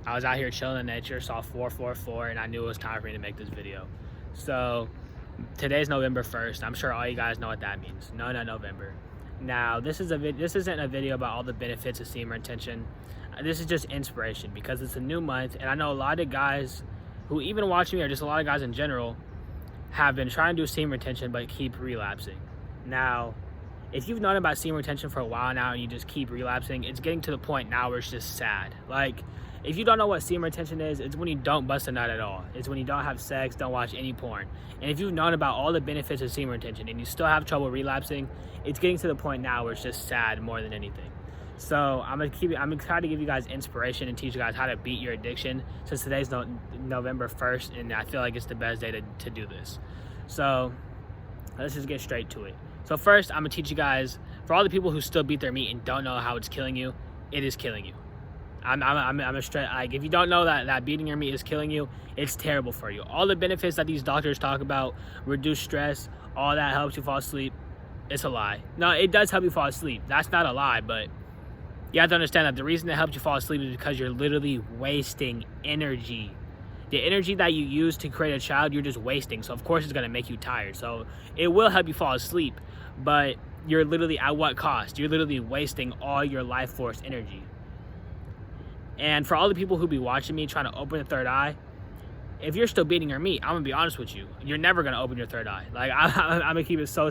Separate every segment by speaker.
Speaker 1: I was out here chilling in nature, saw 444, and I knew it was time for me to make this video. So today's November 1st. I'm sure all you guys know what that means. No, November. Now, this isn't a video about all the benefits of semen retention. This is just inspiration because it's a new month, and I know a lot of guys who even watch me, or just a lot of guys in general, have been trying to do semen retention but keep relapsing. Now, if you've known about semen retention for a while now and you just keep relapsing, it's getting to the point now where it's just sad. Like, if you don't know what semen retention is, it's when you don't bust a nut at all. It's when you don't have sex, don't watch any porn. And if you've known about all the benefits of semen retention and you still have trouble relapsing, it's getting to the point now where it's just sad more than anything. So I'm gonna try to give you guys inspiration and teach you guys how to beat your addiction, since today's November 1st, and I feel like it's the best day to do this. So let's just get straight to it. So first, I'm gonna teach you guys, for all the people who still beat their meat and don't know how it's killing you, it is killing you. I'm a straight, like, if you don't know that beating your meat is killing you, it's terrible for you. All the benefits that these doctors talk about, reduce stress, all that helps you fall asleep, it's a lie. No, it does help you fall asleep. That's not a lie, but you have to understand that the reason it helps you fall asleep is because you're literally wasting energy. The energy that you use to create a child, you're just wasting. So of course it's gonna make you tired. So it will help you fall asleep, but you're literally, at what cost? You're literally wasting all your life force energy. And for all the people who be watching me trying to open the third eye, if you're still beating your meat, I'm gonna be honest with you, you're never gonna open your third eye. Like, I'm gonna keep it so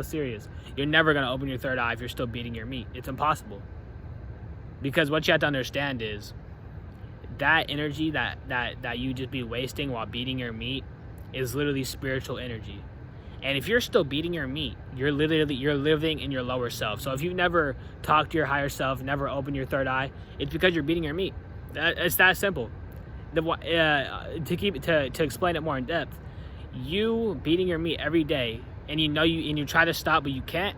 Speaker 1: serious. You're never gonna open your third eye if you're still beating your meat. It's impossible. Because what you have to understand is that energy that you just be wasting while beating your meat is literally spiritual energy. And if you're still beating your meat, you're living in your lower self. So if you've never talked to your higher self, never opened your third eye, it's because you're beating your meat. It's that simple. To explain it more in depth, you beating your meat every day, and you try to stop but you can't,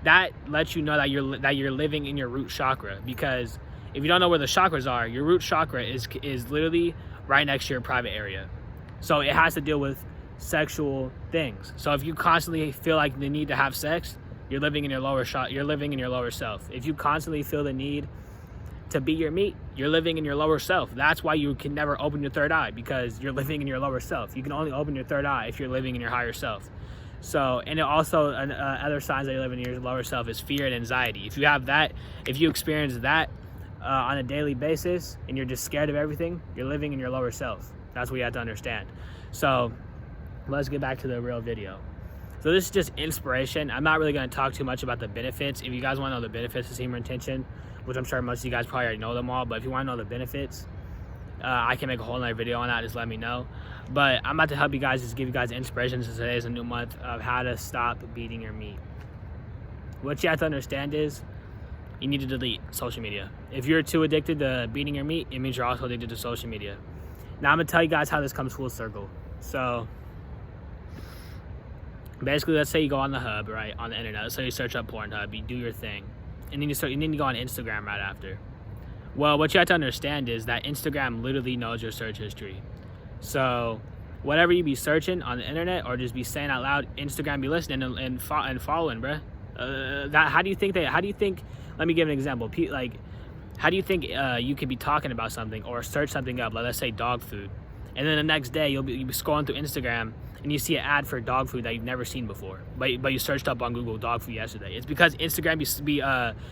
Speaker 1: that lets you know that you're living in your root chakra. Because if you don't know where the chakras are, your root chakra is literally right next to your private area. So it has to deal with sexual things. So if you constantly feel like the need to have sex, you're living in your lower self. If you constantly feel the need to beat your meat, you're living in your lower self. That's why you can never open your third eye, because you're living in your lower self. You can only open your third eye if you're living in your higher self. So, and it also, other signs that you're living in your lower self is fear and anxiety. If you have that, if you experience that on a daily basis, and you're just scared of everything, you're living in your lower self. That's what you have to understand. So let's get back to the real video. So this is just inspiration. I'm not really going to talk too much about the benefits. If you guys want to know the benefits of semen retention, which I'm sure most of you guys probably already know them all, but if you want to know the benefits, I can make a whole nother video on that. Just let me know. But I'm about to help you guys, just give you guys inspiration, since today is a new month, of how to stop beating your meat. What you have to understand is you need to delete social media. If you're too addicted to beating your meat, it means you're also addicted to social media. Now I'm going to tell you guys how this comes full circle. So basically, let's say you go on the hub, right, on the internet. Let's say you search up Pornhub, you do your thing, and then you go on Instagram right after. Well, what you have to understand is that Instagram literally knows your search history. So whatever you be searching on the internet or just be saying out loud, Instagram be listening and following, bruh. How do you think, let me give an example. Like, how do you think you could be talking about something or search something up, like let's say dog food, and then the next day you'll be scrolling through Instagram and you see an ad for dog food that you've never seen before, but you searched up on Google dog food yesterday. It's because Instagram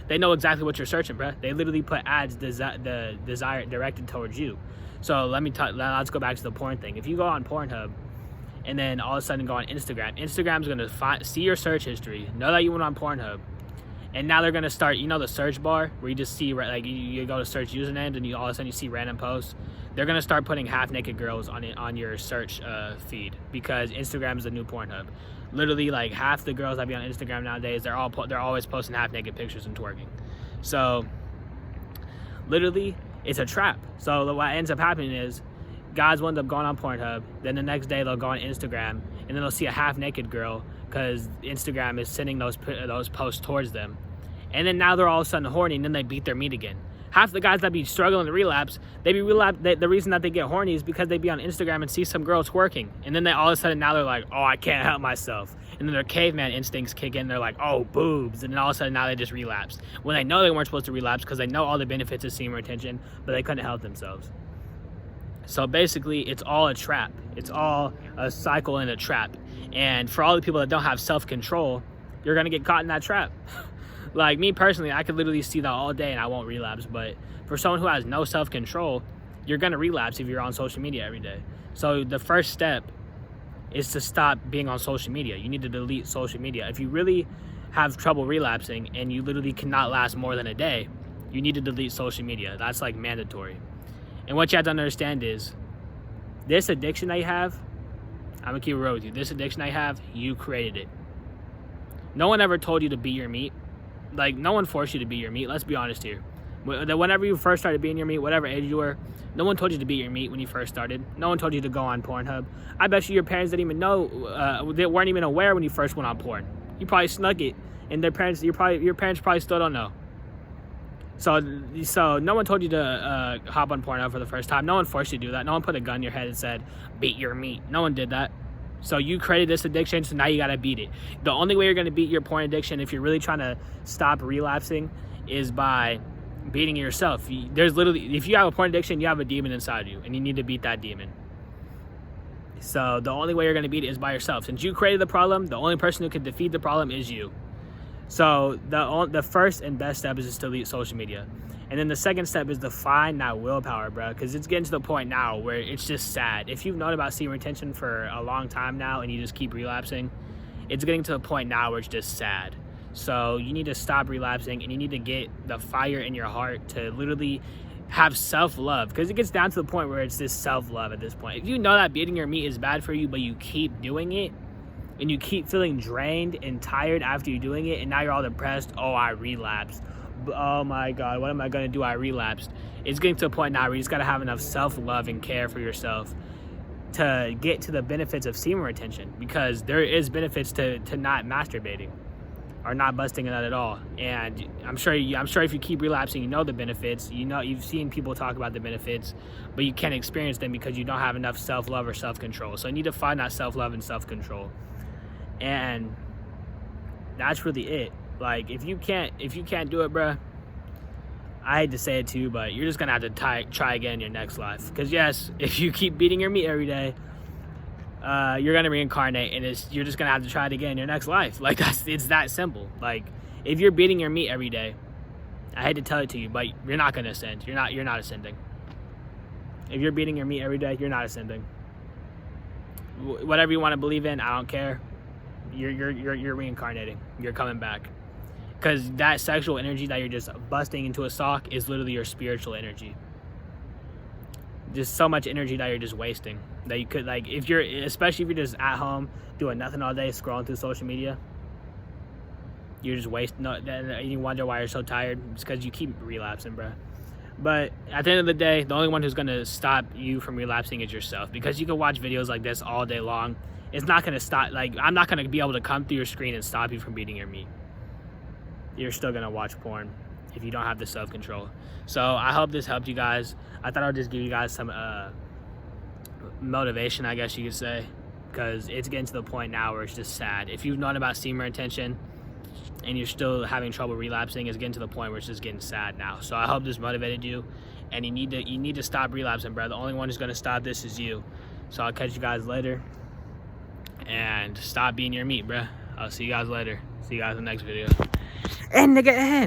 Speaker 1: they know exactly what you're searching, bruh. They literally put ads directed towards you. So let's go back to the porn thing. If you go on Pornhub and then all of a sudden go on Instagram, Instagram's gonna see your search history, know that you went on Pornhub, and now they're gonna start, the search bar where you just see, like, you go to search usernames and all of a sudden you see random posts. They're gonna start putting half-naked girls on your search feed, because Instagram is the new Pornhub. Literally, like, half the girls that be on Instagram nowadays, they're always posting half-naked pictures and twerking. So literally, it's a trap. So what ends up happening is guys will end up going on Pornhub, then the next day they'll go on Instagram, and then they'll see a half-naked girl because Instagram is sending those posts towards them. And then now they're all of a sudden horny, and then they beat their meat again. Half the guys that be struggling to relapse, the reason that they get horny is because they be on Instagram and see some girl twerking, and then they all of a sudden now they're like, oh, I can't help myself, and then their caveman instincts kick in. They're like, oh, boobs, and then all of a sudden now they just relapse when they know they weren't supposed to relapse because they know all the benefits of semen retention, but they couldn't help themselves. So basically, it's all a trap. It's all a cycle and a trap. And for all the people that don't have self-control, you're gonna get caught in that trap. Like me personally, I could literally see that all day and I won't relapse. But for someone who has no self-control, you're gonna relapse if you're on social media every day. So the first step is to stop being on social media. You need to delete social media. If you really have trouble relapsing and you literally cannot last more than a day, you need to delete social media. That's like mandatory. And what you have to understand is, this addiction that you have, I'm gonna keep it real with you. This addiction I have, you created it. No one ever told you to beat your meat. Like, no one forced you to beat your meat. Let's be honest here. Whenever you first started beating your meat, whatever age you were, no one told you to beat your meat when you first started. No one told you to go on Pornhub. I bet you your parents didn't even know, they weren't even aware when you first went on porn. You probably snuck it, and your parents probably still don't know. So no one told you to hop on Pornhub for the first time. No one forced you to do that. No one put a gun in your head and said, beat your meat. No one did that. So you created this addiction, so now you gotta beat it. The only way you're gonna beat your porn addiction, if you're really trying to stop relapsing, is by beating yourself. There's literally, if you have a porn addiction, you have a demon inside you, and you need to beat that demon. So the only way you're gonna beat it is by yourself. Since you created the problem, the only person who can defeat the problem is you. So the first and best step is just to delete social media. And then the second step is to find that willpower, bro, because it's getting to the point now where it's just sad. If you've known about semen retention for a long time now and you just keep relapsing, it's getting to the point now where it's just sad. So you need to stop relapsing, and you need to get the fire in your heart to literally have self-love, because it gets down to the point where it's just self-love at this point. If you know that beating your meat is bad for you, but you keep doing it, and you keep feeling drained and tired after you're doing it, and now you're all depressed, oh, I relapsed. Oh my God, what am I gonna do? I relapsed. It's getting to a point now where you just gotta have enough self-love and care for yourself to get to the benefits of semen retention, because there is benefits to not masturbating or not busting a nut at all. And I'm sure if you keep relapsing, you know the benefits. You know, you've seen people talk about the benefits, but you can't experience them because you don't have enough self-love or self-control. So you need to find that self-love and self-control. And that's really it. Like, if you can't do it, bruh, I hate to say it to you, but you're just gonna have to try again in your next life. Because yes, if you keep beating your meat every day, you're gonna reincarnate, and you're just gonna have to try it again in your next life. Like, it's that simple. Like, if you're beating your meat every day, I hate to tell it to you, but you're not gonna ascend. You're not ascending. If you're beating your meat every day, you're not ascending. Whatever you want to believe in, I don't care. You're reincarnating. You're coming back. Because that sexual energy that you're just busting into a sock is literally your spiritual energy. Just so much energy that you're just wasting. That you could, like, especially if you're just at home doing nothing all day, scrolling through social media, you're just wasting. And you wonder why you're so tired. It's because you keep relapsing, bro. But at the end of the day, the only one who's going to stop you from relapsing is yourself. Because you can watch videos like this all day long. It's not going to stop. Like, I'm not going to be able to come through your screen and stop you from beating your meat. You're still going to watch porn if you don't have the self-control. So I hope this helped you guys. I thought I would just give you guys some motivation, I guess you could say. Because it's getting to the point now where it's just sad. If you've known about semen retention and you're still having trouble relapsing, it's getting to the point where it's just getting sad now. So I hope this motivated you. And you need to stop relapsing, bro. The only one who's going to stop this is you. So I'll catch you guys later. And stop beating your meat, bruh. I'll see you guys later. See you guys in the next video. And nigga,